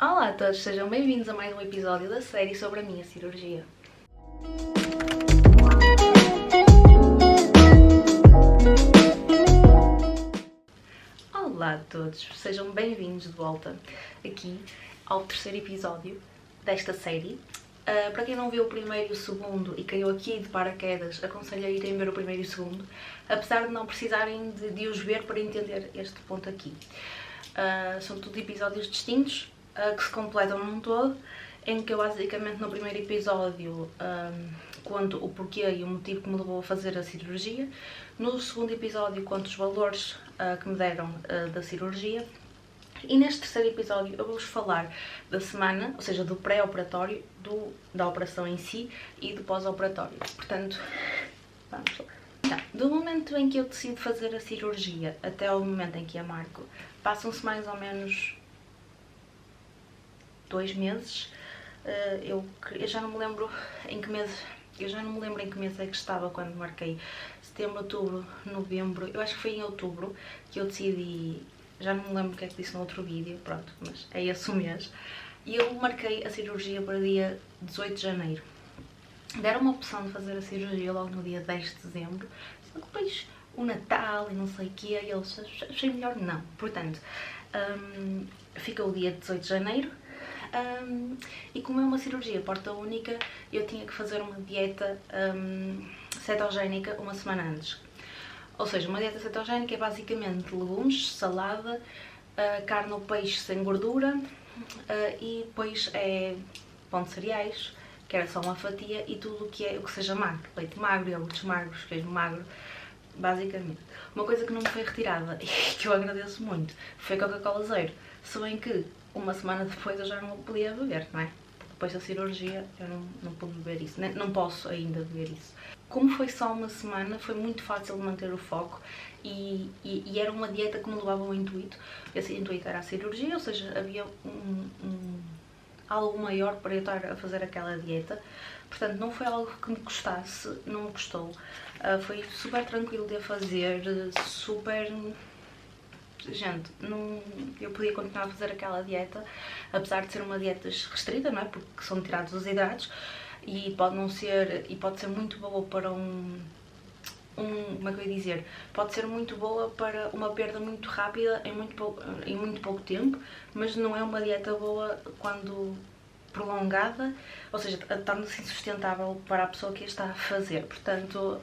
Olá a todos, sejam bem-vindos a mais um episódio da série sobre a minha cirurgia. Olá a todos, sejam bem-vindos de volta aqui ao terceiro episódio desta série. Para quem não viu o primeiro e o segundo e caiu aqui de paraquedas, aconselho a irem ver o primeiro e o segundo, apesar de não precisarem de os ver para entender este ponto aqui. São tudo episódios distintos, que se completam num todo, em que eu basicamente no primeiro episódio conto o porquê e o motivo que me levou a fazer a cirurgia. No segundo episódio conto os valores que me deram da cirurgia. E neste terceiro episódio eu vou-vos falar da semana, ou seja, do pré-operatório, da operação em si e do pós-operatório. Portanto, vamos lá. Então, do momento em que eu decido fazer a cirurgia até ao momento em que a marco, passam-se mais ou menos 2 meses. Eu já não me lembro em que mês, é que estava quando marquei. Setembro, outubro, novembro, eu acho que foi em outubro que eu decidi. Já não me lembro o que é que disse no outro vídeo, pronto, mas é esse o mês. E eu marquei a cirurgia para dia 18 de janeiro. Deram uma opção de fazer a cirurgia logo no dia 10 de dezembro, só que depois o Natal e não sei o quê, e eles achei melhor não. Portanto, fica o dia 18 de janeiro. E como é uma cirurgia porta única, eu tinha que fazer uma dieta cetogénica uma semana antes. Ou seja, uma dieta cetogénica é basicamente legumes, salada, carne ou peixe sem gordura e depois é pão de cereais, que era só uma fatia, e tudo o que seja magro, leite magro, iogurtes magros, queijo magro, basicamente. Uma coisa que não me foi retirada e que eu agradeço muito foi a Coca-Cola zero, se bem que uma semana depois eu já não podia beber, não é? Depois da cirurgia eu não pude beber isso, não posso ainda beber isso. Como foi só uma semana, foi muito fácil de manter o foco e era uma dieta que me levava ao intuito. Esse intuito era a cirurgia, ou seja, havia algo maior para eu estar a fazer aquela dieta. Portanto, não foi algo que me custasse, não me custou. Foi super tranquilo de a fazer, super... Gente, eu podia continuar a fazer aquela dieta, apesar de ser uma dieta restrita, não é? Porque são tirados os hidratos e pode ser muito boa para como é que eu ia dizer? Pode ser muito boa para uma perda muito rápida em muito pouco tempo, mas não é uma dieta boa quando prolongada, ou seja, torna-se insustentável para a pessoa que a está a fazer. Portanto,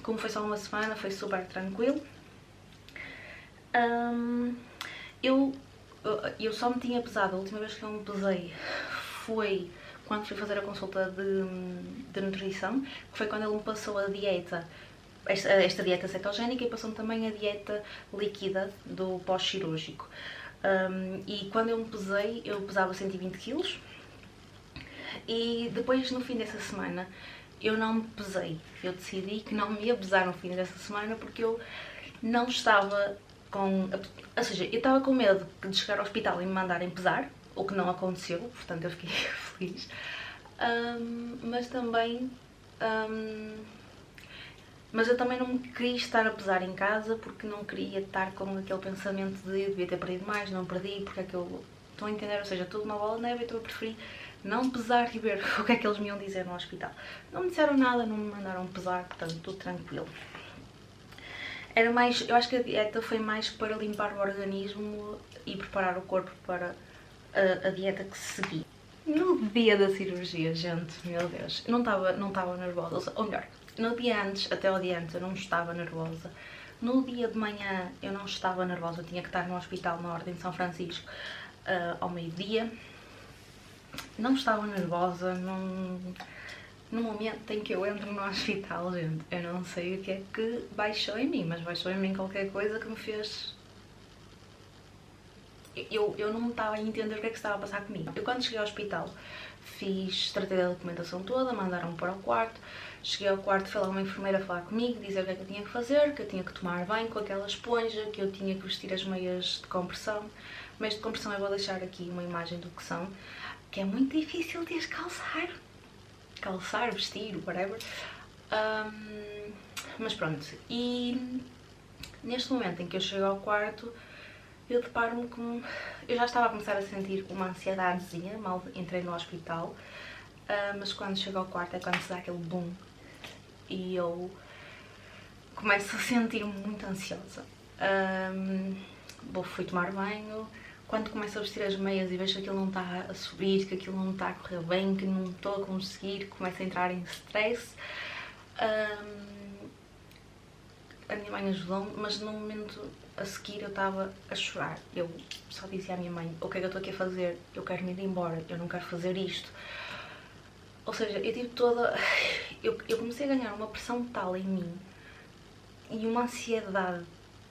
como foi só uma semana, foi super tranquilo. Eu só me tinha pesado, a última vez que eu me pesei foi quando fui fazer a consulta de nutrição, que foi quando ele me passou a dieta, esta dieta cetogénica, e passou-me também a dieta líquida do pós-cirúrgico. E quando eu me pesei, eu pesava 120 kg e depois, no fim dessa semana, eu não me pesei. Eu decidi que não me ia pesar no fim dessa semana porque eu não estava ou seja, eu estava com medo de chegar ao hospital e me mandarem pesar, o que não aconteceu, portanto eu fiquei feliz. Mas eu também não me queria estar a pesar em casa porque não queria estar com aquele pensamento de eu devia ter perdido mais, não perdi, porque é que eu... Estão a entender? Ou seja, tudo uma bola de neve, então eu preferi não pesar e ver o que é que eles me iam dizer no hospital. Não me disseram nada, não me mandaram pesar, portanto tudo tranquilo. Era mais, eu acho que a dieta foi mais para limpar o organismo e preparar o corpo para a dieta que segui. No dia da cirurgia, gente, meu Deus, não estava nervosa, ou melhor, no dia antes, até o dia antes eu não estava nervosa. No dia de manhã eu não estava nervosa, eu tinha que estar no hospital na Ordem de São Francisco ao meio-dia. Não estava nervosa, no momento em que eu entro no hospital, gente, eu não sei o que é que baixou em mim, mas baixou em mim qualquer coisa que me fez... Eu não estava a entender o que é que estava a passar comigo. Eu quando cheguei ao hospital tratei da documentação toda, mandaram-me para o quarto. Cheguei ao quarto, foi lá uma enfermeira falar comigo, dizer o que é que eu tinha que fazer, que eu tinha que tomar banho com aquela esponja, que eu tinha que vestir as meias de compressão. Meias de compressão eu vou deixar aqui uma imagem do que são, que é muito difícil de as calçar, vestir, whatever. Mas pronto, e neste momento em que eu chego ao quarto, eu deparo-me com... Eu já estava a começar a sentir uma ansiedadezinha, mal entrei no hospital, mas quando chego ao quarto é quando se dá aquele boom e eu começo a sentir-me muito ansiosa. Fui tomar banho, quando começo a vestir as meias e vejo que aquilo não está a subir, que aquilo não está a correr bem, que não estou a conseguir, começo a entrar em stress. A minha mãe ajudou-me, mas no momento a seguir eu estava a chorar. Eu só disse à minha mãe: o que é que eu estou aqui a fazer? Eu quero me ir embora, eu não quero fazer isto. Ou seja, eu tive toda... Eu comecei a ganhar uma pressão tal em mim e uma ansiedade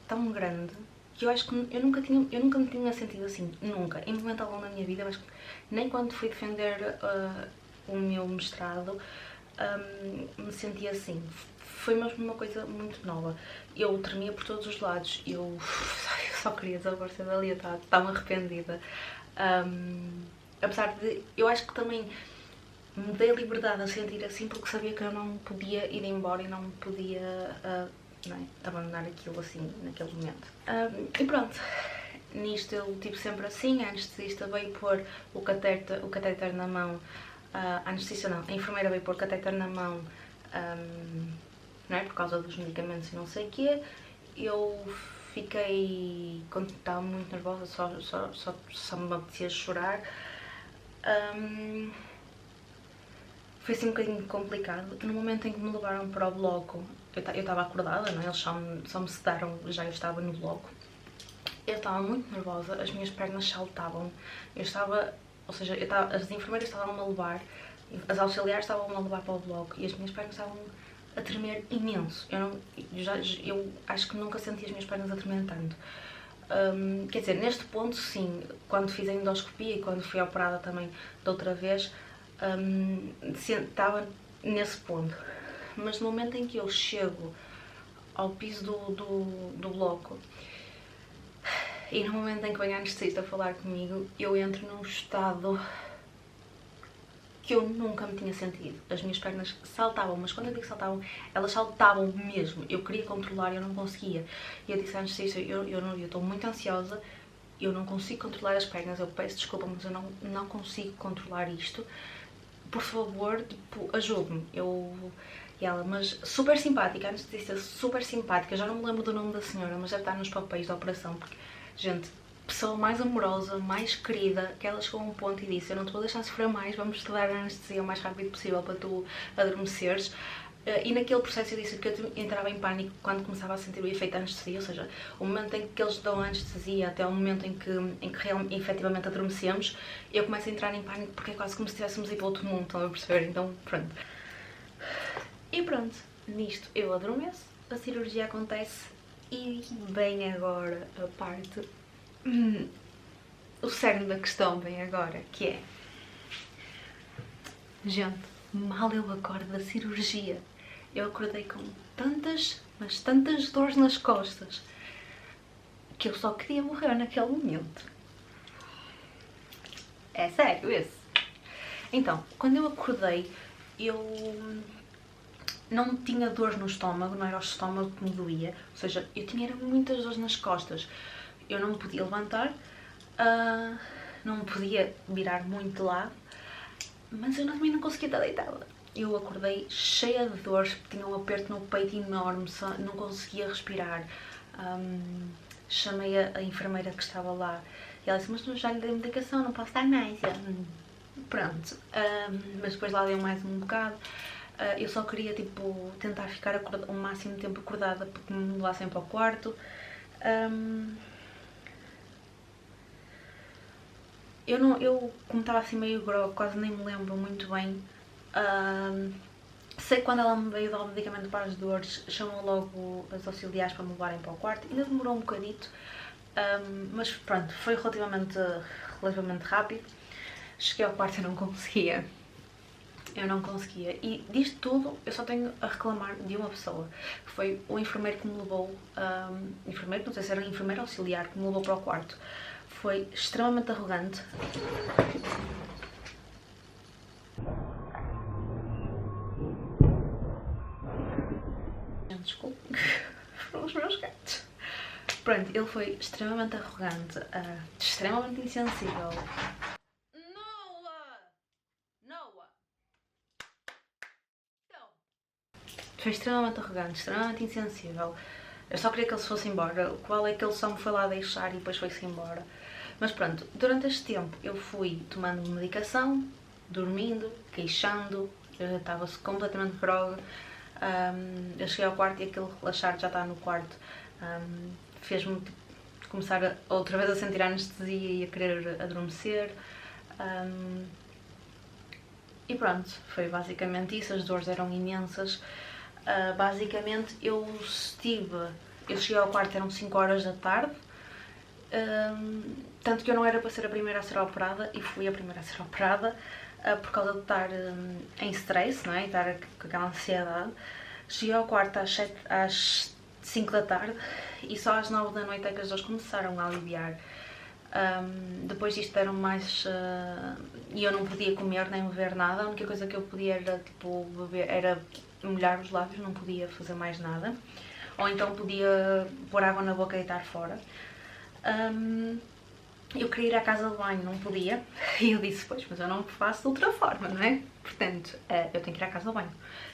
tão grande que eu acho que eu nunca me tinha sentido assim, nunca, em momento algum da minha vida. Eu acho que nem quando fui defender o meu mestrado me senti assim. Foi mesmo uma coisa muito nova. Eu tremia por todos os lados, eu só queria desaparecer dali, eu estava arrependida. Apesar de, eu acho que também me dei a liberdade a sentir assim porque sabia que eu não podia ir embora e não podia não é, abandonar aquilo assim naquele momento. E pronto, nisto eu tive sempre assim. A anestesista veio pôr o catéter na mão, a anestesista não, a enfermeira veio pôr o catéter na mão, não é, por causa dos medicamentos e não sei o quê. Eu fiquei, quando estava muito nervosa, só me apetecia chorar. Foi assim um bocadinho complicado. No momento em que me levaram para o bloco, eu estava acordada, não é? Eles só me sedaram, já eu estava no bloco. Eu estava muito nervosa, as minhas pernas saltavam. Ou seja, as enfermeiras estavam-me a levar, as auxiliares estavam-me a levar para o bloco e as minhas pernas estavam a tremer imenso. Eu acho que nunca senti as minhas pernas a tremer tanto. Quer dizer, neste ponto sim, quando fiz a endoscopia e quando fui operada também da outra vez, estava nesse ponto. Mas no momento em que eu chego ao piso do bloco e no momento em que vem a anestesista a falar comigo, eu entro num estado que eu nunca me tinha sentido. As minhas pernas saltavam, mas quando eu digo saltavam, elas saltavam mesmo. Eu queria controlar e eu não conseguia. E eu disse à anestesista: eu estou muito ansiosa, eu não consigo controlar as pernas, eu peço desculpa, mas eu não consigo controlar isto. Por favor, tipo, ajude-me. E ela, mas super simpática, a anestesista super simpática, já não me lembro do nome da senhora, mas deve estar nos papéis da operação, porque, gente, pessoa mais amorosa, mais querida, que ela chegou a um ponto e disse: eu não te vou deixar sofrer mais, vamos te dar a anestesia o mais rápido possível para tu adormeceres. E naquele processo eu disse que eu entrava em pânico quando começava a sentir o efeito da anestesia, ou seja, o momento em que eles dão a anestesia até o momento em que efetivamente adormecemos, eu começo a entrar em pânico porque é quase como se estivéssemos a ir para outro mundo, estão a perceber? Então, pronto. E pronto, nisto eu adormeço, a cirurgia acontece e vem agora a parte... o cerne da questão vem agora, que é... Gente, mal eu acordo da cirurgia, eu acordei com tantas, mas tantas dores nas costas que eu só queria morrer naquele momento. É sério isso. Então, quando eu acordei, eu não tinha dor no estômago, não era o estômago que me doía, ou seja, eu tinha muitas dores nas costas. Eu não me podia levantar, não me podia virar muito de lado, mas eu também não conseguia estar deitada. Eu acordei cheia de dores, tinha um aperto no peito enorme, não conseguia respirar. Chamei a enfermeira que estava lá e ela disse: mas já lhe dei medicação, não posso dar mais. Pronto, mas depois lá deu mais um bocado. Eu só queria, tipo, tentar ficar o máximo de tempo acordada porque me levassem para o quarto. Eu como estava assim meio grogue, quase nem me lembro muito bem. Sei que quando ela me veio dar o medicamento para as dores, chamou logo as auxiliares para me levarem para o quarto. Ainda demorou um bocadito, mas pronto, foi relativamente rápido. Cheguei ao quarto e eu não conseguia. E disto tudo, eu só tenho a reclamar de uma pessoa, que foi o enfermeiro que me levou, enfermeiro, não sei se era enfermeiro auxiliar, que me levou para o quarto. Foi extremamente arrogante. Desculpe, foram os meus gatos. Pronto, ele foi extremamente arrogante, extremamente insensível. Noah! Noah! Foi extremamente arrogante, extremamente insensível. Eu só queria que ele se fosse embora. O qual é que ele só me foi lá deixar e depois foi-se embora. Mas pronto, durante este tempo eu fui tomando medicação, dormindo, queixando, eu estava completamente grogue. Eu cheguei ao quarto e aquele relaxar já está no quarto fez-me começar outra vez a sentir a anestesia e a querer adormecer. E pronto, foi basicamente isso, as dores eram imensas. Basicamente eu cheguei ao quarto, eram 5 horas da tarde, tanto que eu não era para ser a primeira a ser operada e fui a primeira a ser operada por causa de estar em stress, não é? E estar com aquela ansiedade. Cheguei ao quarto às 5 da tarde e só às 9 da noite é que as dores começaram a aliviar. Depois disto deram mais e eu não podia comer nem beber nada, a única coisa que eu podia era tipo beber, era molhar os lábios, não podia fazer mais nada, ou então podia pôr água na boca e deitar fora. Eu queria ir à casa de banho, não podia, e eu disse, pois, mas eu não faço de outra forma, não é? Portanto, eu tenho que ir à casa de banho.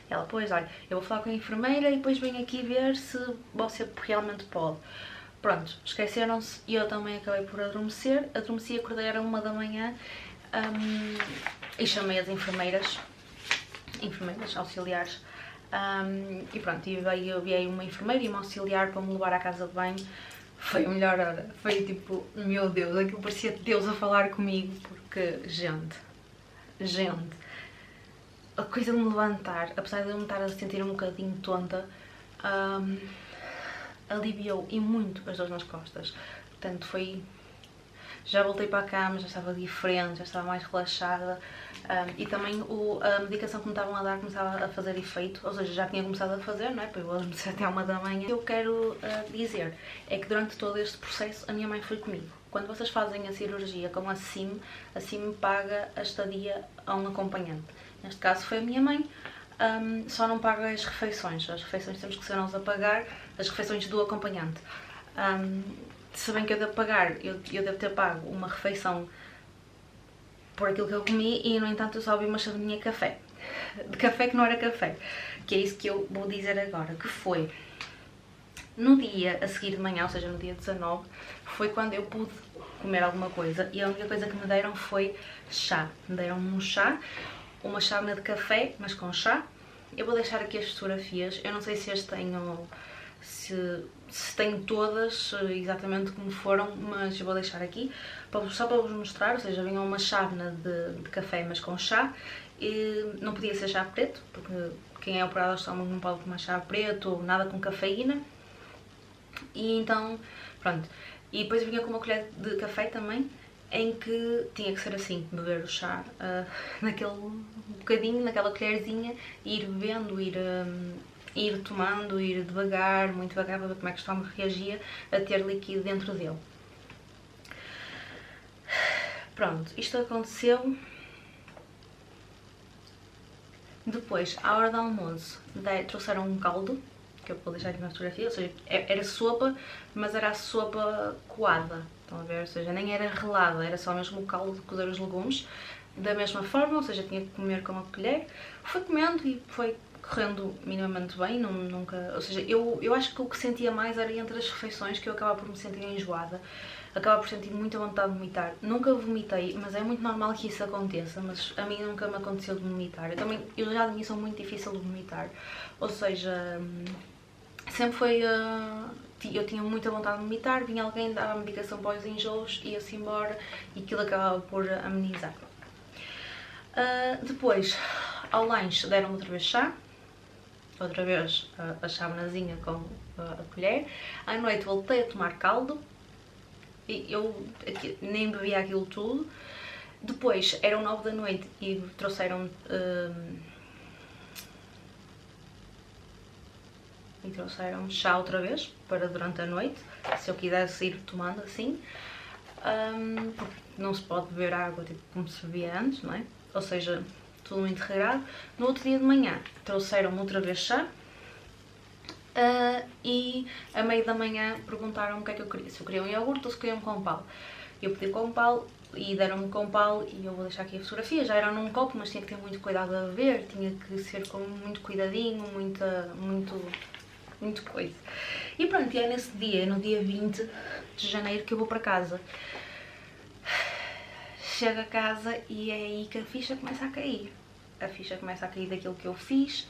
E ela, pois, olha, eu vou falar com a enfermeira e depois venho aqui ver se você realmente pode. Pronto, esqueceram-se e eu também acabei por adormecer. Adormeci e acordei, era 1 da manhã, e chamei as enfermeiras auxiliares. E pronto, e veio uma enfermeira e uma auxiliar para me levar à casa de banho. Foi a melhor hora, foi tipo, meu Deus, aquilo parecia Deus a falar comigo, porque, gente, a coisa de me levantar, apesar de eu me estar a sentir um bocadinho tonta, aliviou e muito as dores nas costas. Portanto, foi... Já voltei para a cama, já estava diferente, já estava mais relaxada, e também a medicação que me estavam a dar começava a fazer efeito, ou seja, já tinha começado a fazer, não é? Para eu adormecer até 1 da manhã. O que eu quero dizer é que durante todo este processo a minha mãe foi comigo. Quando vocês fazem a cirurgia com a CIM paga a estadia a um acompanhante. Neste caso foi a minha mãe. Só não paga as refeições temos que ser nós a pagar, as refeições do acompanhante. Se bem que eu devo pagar, eu devo ter pago uma refeição por aquilo que eu comi e no entanto eu só vi uma chavedinha de café. De café que não era café. Que é isso que eu vou dizer agora, que foi no dia a seguir de manhã, ou seja, no dia 19, foi quando eu pude comer alguma coisa e a única coisa que me deram foi chá. Me deram um chá, uma chávena de café, mas com chá. Eu vou deixar aqui as fotografias, eu não sei se as tenho, se tenho todas exatamente como foram, mas eu vou deixar aqui, só para vos mostrar, ou seja, vinha uma chávena de café, mas com chá, e não podia ser chá preto, porque quem é operado ao estômago não pode tomar chá preto ou nada com cafeína, e então, pronto. E depois vinha com uma colher de café também, em que tinha que ser assim, beber o chá naquele bocadinho, naquela colherzinha, e ir bebendo, ir tomando, ir devagar, muito devagar, para ver como é que o estômago reagia a ter líquido dentro dele. Pronto, isto aconteceu. Depois, à hora do almoço, trouxeram um caldo, que eu vou deixar aqui na fotografia, ou seja, era sopa, mas era a sopa coada, estão a ver? Ou seja, nem era relada, era só mesmo o caldo de cozer os legumes, da mesma forma, ou seja, tinha que comer com uma colher. Fui comendo e foi correndo minimamente bem, nunca... Ou seja, eu acho que o que sentia mais era entre as refeições, que eu acabava por me sentir enjoada, acabava por sentir muita vontade de vomitar. Nunca vomitei, mas é muito normal que isso aconteça, mas a mim nunca me aconteceu de vomitar. Eu já de mim sou muito difícil de vomitar, ou seja, sempre foi... eu tinha muita vontade de vomitar, vinha alguém, dava medicação para os enjoos, ia-se embora e aquilo acabava por amenizar. Depois, ao lanche, deram-me outra vez chá, outra vez a chávenazinha com a colher. À noite voltei a tomar caldo e eu nem bebia aquilo tudo. Depois eram 9 da noite e trouxeram chá outra vez para durante a noite, se eu quisesse ir tomando assim, porque não se pode beber água tipo como se bebia antes, não é? Ou seja, tudo muito regrado. No outro dia de manhã trouxeram-me outra vez chá, E a meio da manhã perguntaram-me o que é que eu queria, se eu queria um iogurte ou se queria um compal. Eu pedi compal e deram-me compal, e eu vou deixar aqui a fotografia, já era num copo, mas tinha que ter muito cuidado a beber, tinha que ser com muito cuidadinho, muito coisa. E pronto, e é nesse dia, no dia 20 de janeiro, que eu vou para casa. Chego a casa e é aí que a ficha começa a cair. A ficha começa a cair daquilo que eu fiz,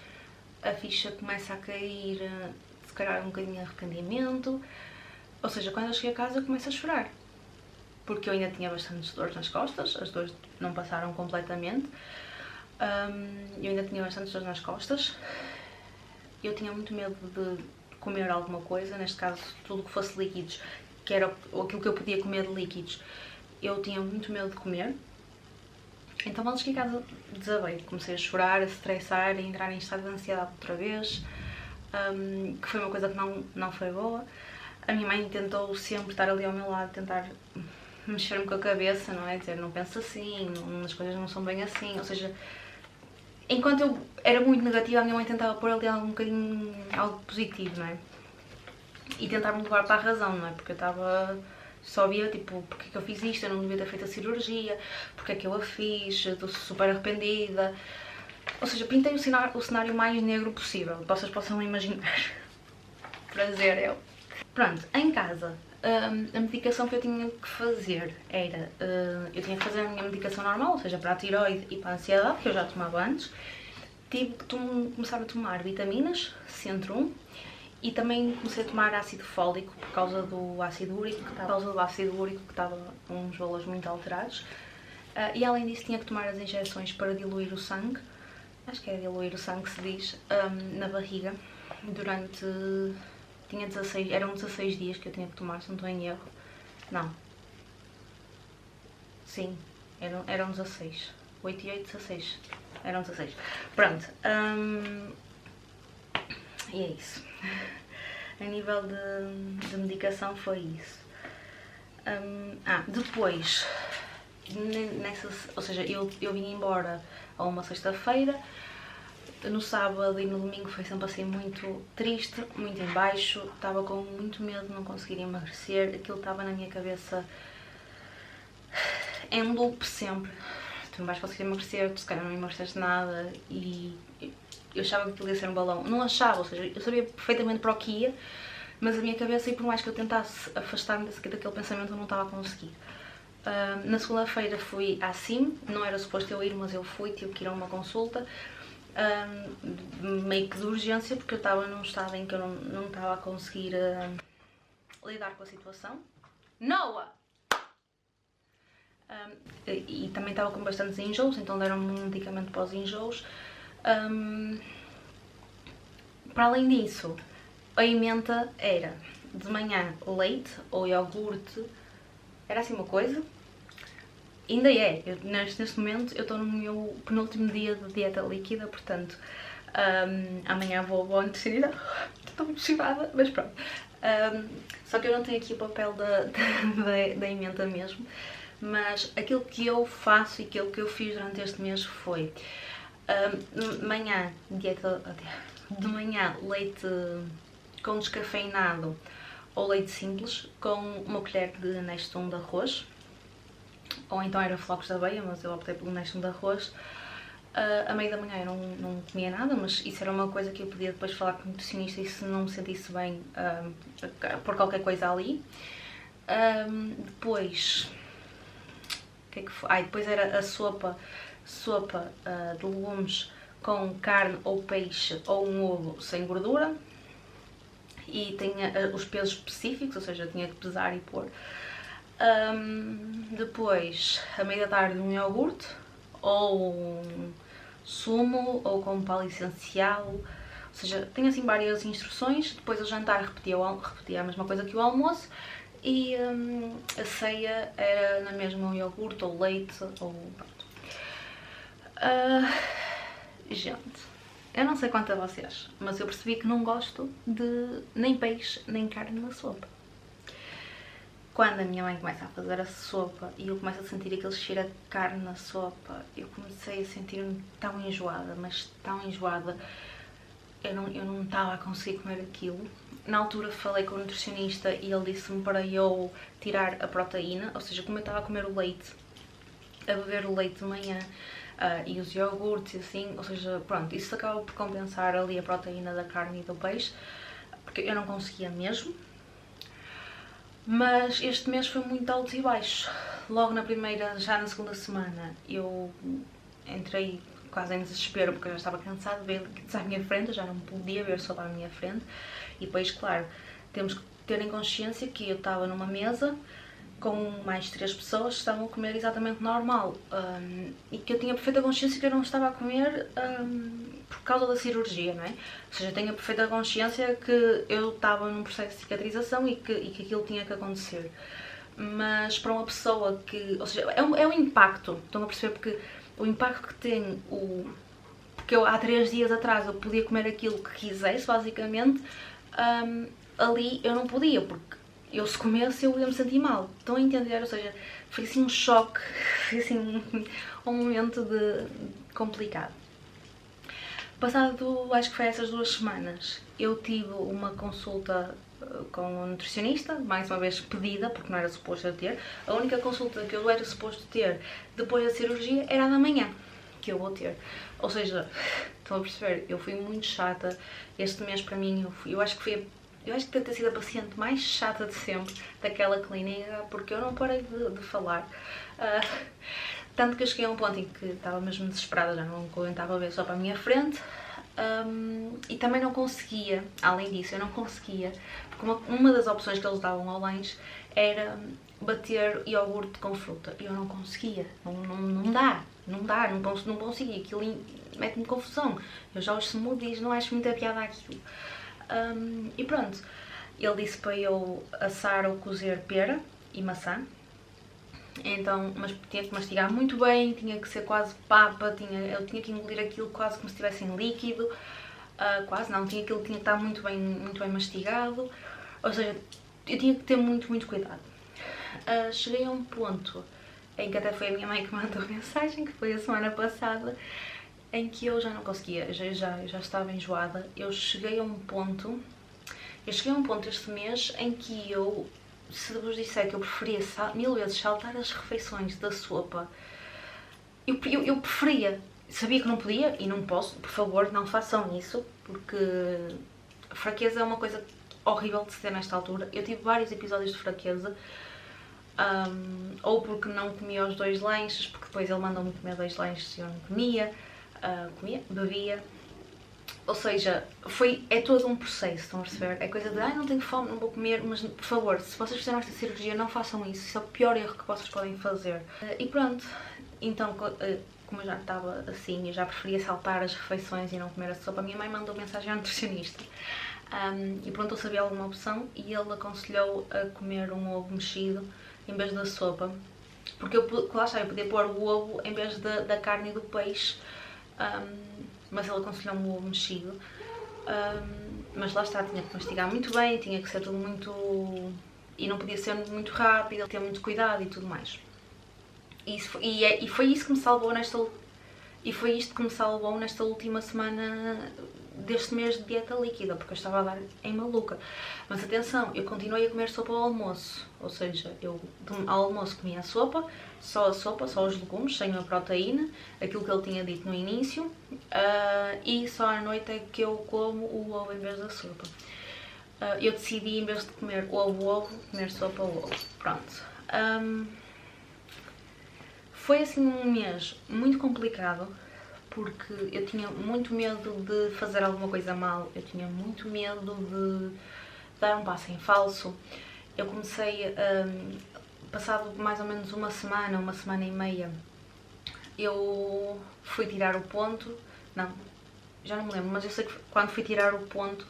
a ficha começa a cair, se calhar um bocadinho de arrependimento. Ou seja, quando eu cheguei a casa eu começo a chorar. Porque eu ainda tinha bastantes dores nas costas, as dores não passaram completamente. Eu ainda tinha bastantes dores nas costas. Eu tinha muito medo de comer alguma coisa, neste caso tudo que fosse líquidos, que era aquilo que eu podia comer de líquidos, eu tinha muito medo de comer. Então quando cheguei a casa desabei, comecei a chorar, a se estressar, a entrar em estado de ansiedade outra vez, que foi uma coisa que não foi boa. A minha mãe tentou sempre estar ali ao meu lado, tentar mexer-me com a cabeça, não é? Dizer, não pensa assim, as coisas não são bem assim, ou seja, enquanto eu era muito negativa, a minha mãe tentava pôr ali um bocadinho algo positivo, não é? E tentar-me levar para a razão, não é? Porque eu estava... Só via, tipo, porque é que eu fiz isto, eu não devia ter feito a cirurgia, porque é que eu a fiz, estou super arrependida. Ou seja, pintei o cenário mais negro possível, que vocês possam imaginar. Prazer, eu. Pronto, em casa, a medicação que eu tinha que fazer era... eu tinha que fazer a minha medicação normal, ou seja, para a tiroide e para a ansiedade, que eu já tomava antes. Tive que começar a tomar vitaminas, Centro 1, e também comecei a tomar ácido fólico por causa do ácido úrico, que estava com uns valores muito alterados. E além disso tinha que tomar as injeções para diluir o sangue, acho que é diluir o sangue que se diz, na barriga, durante... eram 16 dias que eu tinha que tomar, se não estou em erro. Não. Sim, eram 16. 8 e 8, 16. Eram 16. Pronto. E é isso. A nível de medicação foi isso. Depois, ou seja, eu vim embora a uma sexta-feira. No sábado e no domingo foi sempre assim muito triste, muito em baixo. Estava com muito medo de não conseguir emagrecer. Aquilo estava na minha cabeça em loop sempre. Tu não vais conseguir emagrecer, tu se calhar não emagreceste nada. E eu achava que aquilo ia ser um balão. Não achava, ou seja, eu sabia perfeitamente para o que ia, mas a minha cabeça, e por mais que eu tentasse afastar-me daquele pensamento, eu não estava a conseguir. Na segunda-feira fui à CIM, não era suposto eu ir, mas eu fui, tive que ir a uma consulta, meio que de urgência, porque eu estava num estado em que eu não estava a conseguir lidar com a situação. Noah! E também estava com bastantes enjoos, então deram-me um medicamento para os enjoos. Para além disso, a emenda era de manhã leite ou iogurte, era assim uma coisa. Ainda é, neste momento eu estou no meu penúltimo dia de dieta líquida, portanto amanhã vou à nutricionista, estou motivada, mas pronto. Só que eu não tenho aqui o papel da emenda mesmo, mas aquilo que eu faço e aquilo que eu fiz durante este mês foi de manhã leite com descafeinado ou leite simples com uma colher de Nestum de arroz, ou então era flocos de aveia, mas eu optei pelo Nestum de arroz. A meio da manhã eu não comia nada, mas isso era uma coisa que eu podia depois falar com o nutricionista e se não me sentisse bem por qualquer coisa ali. Depois, o que é que foi? Depois era a sopa de legumes com carne ou peixe ou um ovo sem gordura. E tinha os pesos específicos, ou seja, tinha que pesar e pôr. Depois, a meio da tarde, um iogurte, ou um sumo, ou com pau essencial. Ou seja, tenho assim várias instruções. Depois, ao jantar, repetia a mesma coisa que o almoço. E a ceia era na mesma um iogurte, ou leite, ou... gente... Eu não sei quanto a vocês, mas eu percebi que não gosto de nem peixe nem carne na sopa. Quando a minha mãe começa a fazer a sopa e eu começo a sentir aquele cheiro de carne na sopa, eu comecei a sentir-me tão enjoada, mas tão enjoada. eu não estava a conseguir comer aquilo. Na altura falei com o nutricionista e ele disse-me para eu tirar a proteína, ou seja, como eu estava a comer o leite, a beber o leite de manhã e os iogurtes e assim, ou seja, pronto, isso acaba por compensar ali a proteína da carne e do peixe, porque eu não conseguia mesmo. Mas este mês foi muito altos e baixos. Logo na primeira, já na segunda semana, eu entrei quase em desespero porque eu já estava cansada de ver à minha frente, eu já não podia ver só à minha frente. E depois, claro, temos que ter em consciência que eu estava numa mesa com mais 3 pessoas que estavam a comer exatamente normal e que eu tinha perfeita consciência que eu não estava a comer por causa da cirurgia, não é? Ou seja, eu tenho a perfeita consciência que eu estava num processo de cicatrização e que aquilo tinha que acontecer. Mas para uma pessoa que... Ou seja, é um impacto, estão a perceber? Porque o impacto que tem porque eu há 3 dias atrás eu podia comer aquilo que quisesse, basicamente, ali eu não podia, porque eu se comesse eu ia me sentir mal. Estão a entender? Ou seja, foi assim um choque, foi assim um momento complicado. Passado, acho que foi essas 2 semanas, eu tive uma consulta com um nutricionista, mais uma vez pedida, porque não era suposto eu ter. A única consulta que eu era suposto ter depois da cirurgia era a da manhã, que eu vou ter. Ou seja, estão a perceber, eu fui muito chata. Este mês para mim, eu acho que deve ter sido a paciente mais chata de sempre daquela clínica, porque eu não parei de falar. Tanto que eu cheguei a um ponto em que estava mesmo desesperada, já não aguentava ver só para a minha frente. E também não conseguia, além disso, eu não conseguia, porque uma das opções que eles davam ao lanche era bater iogurte com fruta. E eu não conseguia, não dá, não conseguia, aquilo mete-me confusão. Eu já os smoothies não acho muita piada aquilo. E pronto, ele disse para eu assar ou cozer pera e maçã. Então, mas tinha que mastigar muito bem, tinha que ser quase papa, eu tinha que engolir aquilo quase como se estivesse em líquido. Quase não, tinha que estar muito bem mastigado. Ou seja, eu tinha que ter muito cuidado. Cheguei a um ponto em que até foi a minha mãe que mandou mensagem, que foi a semana passada, em que eu já não conseguia, já estava enjoada. Eu cheguei a um ponto este mês em que eu, se vos disser que eu preferia 1000 vezes saltar as refeições da sopa, eu preferia. Sabia que não podia e não posso, por favor, não façam isso, porque fraqueza é uma coisa horrível de se ter nesta altura. Eu tive vários episódios de fraqueza, ou porque não comia os 2 lanches, porque depois ele mandou-me comer 2 lanches e eu não comia, bebia. Ou seja, é todo um processo, estão a perceber? É coisa de, não tenho fome, não vou comer, mas por favor, se vocês fizeram esta cirurgia, não façam isso, isso é o pior erro que vocês podem fazer. E pronto, então, como eu já estava assim, eu já preferia saltar as refeições e não comer a sopa, a minha mãe mandou mensagem ao nutricionista e perguntou se havia alguma opção e ele aconselhou a comer um ovo mexido em vez da sopa, porque eu podia pôr o ovo em vez da carne e do peixe. Mas ele aconselhou-me o ovo mexido, mas lá está, tinha que mastigar muito bem, tinha que ser tudo muito... e não podia ser muito rápido, ter muito cuidado e tudo mais. E foi isso que me salvou nesta última semana deste mês de dieta líquida, porque eu estava a dar em maluca. Mas atenção, eu continuei a comer sopa ao almoço, ou seja, eu ao almoço comia a sopa, só os legumes, sem a proteína, aquilo que ele tinha dito no início, e só à noite é que eu como o ovo em vez da sopa. Eu decidi, em vez de comer ovo, comer sopa ovo. Pronto. Foi assim um mês muito complicado, porque eu tinha muito medo de fazer alguma coisa mal, eu tinha muito medo de dar um passo em falso. Eu comecei, passado mais ou menos uma semana e meia, eu fui tirar o ponto, não, já não me lembro, mas eu sei que quando fui tirar o ponto,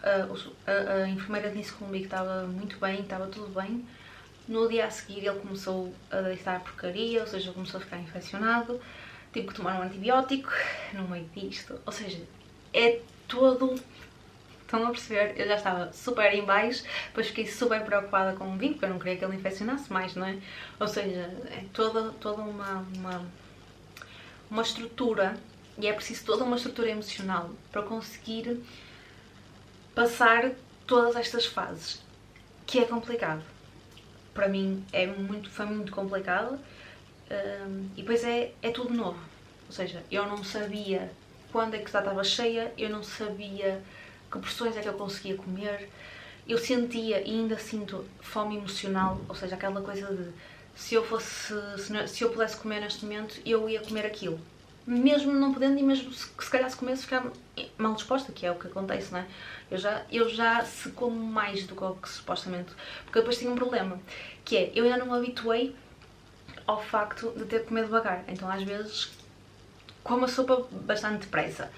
a enfermeira disse comigo que estava muito bem, estava tudo bem. No dia a seguir ele começou a deitar porcaria, ou seja, começou a ficar infeccionado. Tive que tomar um antibiótico no meio disto, ou seja, é todo... Estão a perceber? Eu já estava super em baixo, depois fiquei super preocupada com o vinho, porque eu não queria que ele infeccionasse mais, não é? Ou seja, é toda uma estrutura E é preciso toda uma estrutura emocional para conseguir passar todas estas fases, que é complicado. Para mim foi muito complicado, e depois é tudo novo. Ou seja, eu não sabia quando é que já estava cheia, eu não sabia que porções é que eu conseguia comer. Eu sentia e ainda sinto fome emocional, ou seja, aquela coisa de se eu pudesse comer neste momento, eu ia comer aquilo. Mesmo não podendo, e mesmo que se calhar se comesse ficar mal disposta, que é o que acontece, não é? Eu já se como mais do que o que supostamente... Porque depois tenho um problema, que é, eu ainda não me habituei ao facto de ter que comer devagar. Então às vezes como a sopa bastante depressa,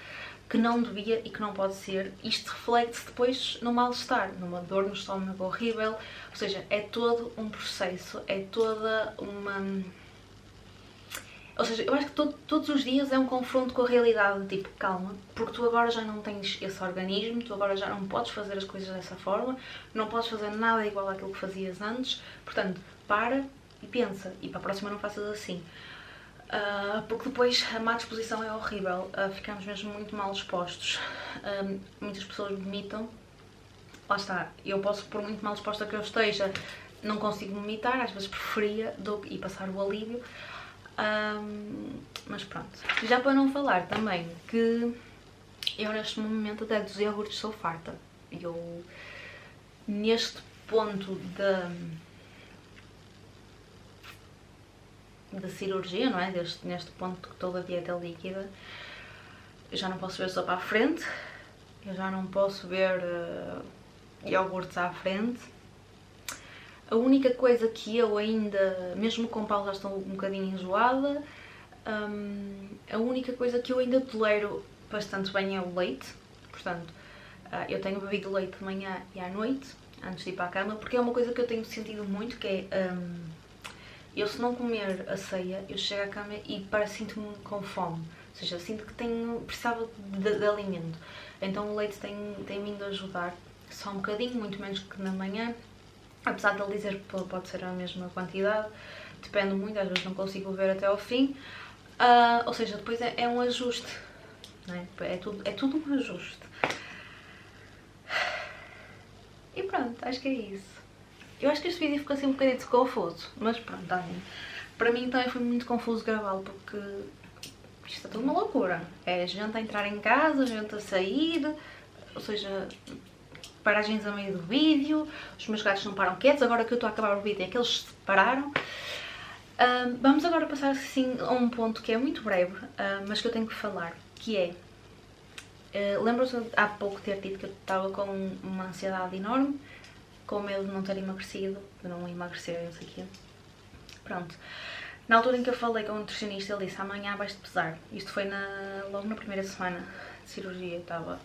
que não devia e que não pode ser. Isto reflete-se depois no mal-estar, numa dor no estômago horrível. Ou seja, é todo um processo, é toda uma... Ou seja, eu acho que todos os dias é um confronto com a realidade, tipo, calma, porque tu agora já não tens esse organismo, tu agora já não podes fazer as coisas dessa forma, não podes fazer nada igual àquilo que fazias antes, portanto, para e pensa, e para a próxima não faças assim. Porque depois a má disposição é horrível, ficamos mesmo muito mal dispostos. Muitas pessoas vomitam, lá está, eu posso, por muito mal disposta que eu esteja, não consigo vomitar, às vezes preferia e passar o alívio. Mas pronto. Já para não falar também que eu neste momento até dos iogurtes sou farta. Eu neste ponto da cirurgia, não é? Neste ponto que toda a dieta é líquida, eu já não posso ver sopa à frente, eu já não posso ver iogurtes à frente. A única coisa que eu ainda, mesmo com o Paulo já estou um bocadinho enjoada, a única coisa que eu ainda tolero bastante bem é o leite. Portanto, eu tenho bebido leite de manhã e à noite, antes de ir para a cama, porque é uma coisa que eu tenho sentido muito, que é... eu se não comer a ceia, eu chego à cama e sinto-me com fome. Ou seja, sinto que precisava de alimento. Então o leite tem vindo a ajudar, só um bocadinho, muito menos que na manhã. Apesar de ele dizer que pode ser a mesma quantidade, depende muito, às vezes não consigo ver até ao fim. Ou seja, depois é um ajuste, não é? É tudo um ajuste. E pronto, acho que é isso. Eu acho que este vídeo ficou assim um bocadinho confuso, mas pronto, para mim também foi muito confuso gravá-lo, porque isto é tudo uma loucura. É gente a entrar em casa, gente a sair, ou seja... paragens a meio do vídeo, os meus gatos não param quietos, agora que eu estou a acabar o vídeo é que eles se pararam. Vamos agora passar assim a um ponto que é muito breve, mas que eu tenho que falar, que é... lembram-se há pouco ter dito que eu estava com uma ansiedade enorme, com medo de não ter emagrecido, de não emagrecer, não sei o quê. Pronto. Na altura em que eu falei com o nutricionista, ele disse, amanhã vais-te pesar. Isto foi logo na primeira semana de cirurgia, eu estava...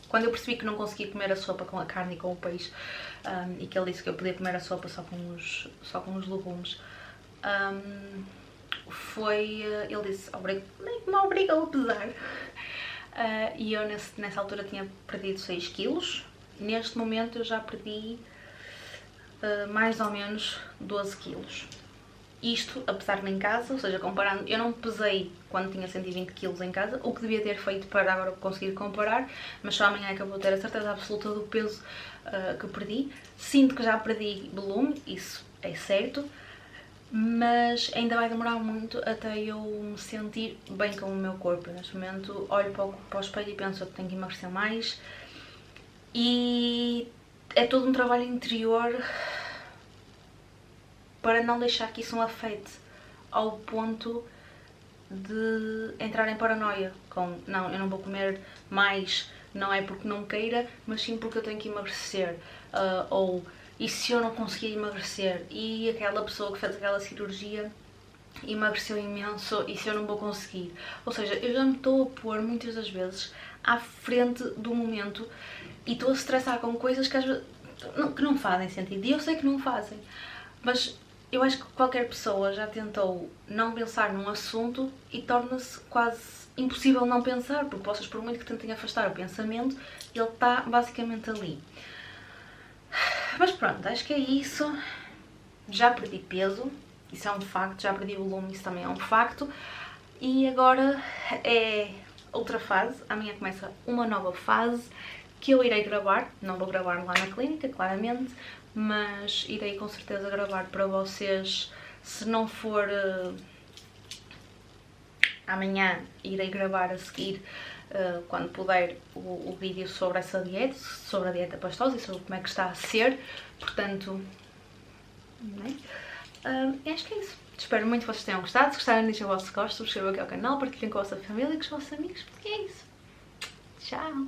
Quando eu percebi que não conseguia comer a sopa com a carne e com o peixe, e que ele disse que eu podia comer a sopa só com os legumes, ele disse, nem me obrigou a pesar. E eu nessa altura tinha perdido 6 quilos. Neste momento eu já perdi mais ou menos 12 quilos. Isto, apesar de em casa, ou seja, comparando, eu não pesei quando tinha 120 kg em casa, o que devia ter feito para agora conseguir comparar, mas só amanhã é que eu vou ter a certeza absoluta do peso que perdi. Sinto que já perdi volume, isso é certo, mas ainda vai demorar muito até eu me sentir bem com o meu corpo. Neste momento olho para o espelho e penso que tenho que emagrecer mais, e é todo um trabalho interior para não deixar que isso me afete ao ponto de entrar em paranoia com não, eu não vou comer mais, não é porque não queira, mas sim porque eu tenho que emagrecer, ou e se eu não conseguir emagrecer, e aquela pessoa que fez aquela cirurgia emagreceu imenso, e se eu não vou conseguir. Ou seja, eu já me estou a pôr muitas das vezes à frente do momento e estou a estressar com coisas que às vezes que não fazem sentido, e eu sei que não fazem, mas eu acho que qualquer pessoa já tentou não pensar num assunto e torna-se quase impossível não pensar, porque vocês, por muito que tentem afastar o pensamento, ele está basicamente ali. Mas pronto, acho que é isso. Já perdi peso, isso é um facto, já perdi volume, isso também é um facto. E agora é outra fase, amanhã começa uma nova fase que eu irei gravar, não vou gravar lá na clínica, claramente, mas irei com certeza gravar para vocês, se não for amanhã, irei gravar a seguir, quando puder, o vídeo sobre essa dieta, sobre a dieta pastosa e sobre como é que está a ser, portanto, acho que é isso. Espero muito que vocês tenham gostado. Se gostarem, deixem o vosso gosto, subscrevam aqui ao canal, partilhem com a vossa família e com os vossos amigos. E é isso. Tchau!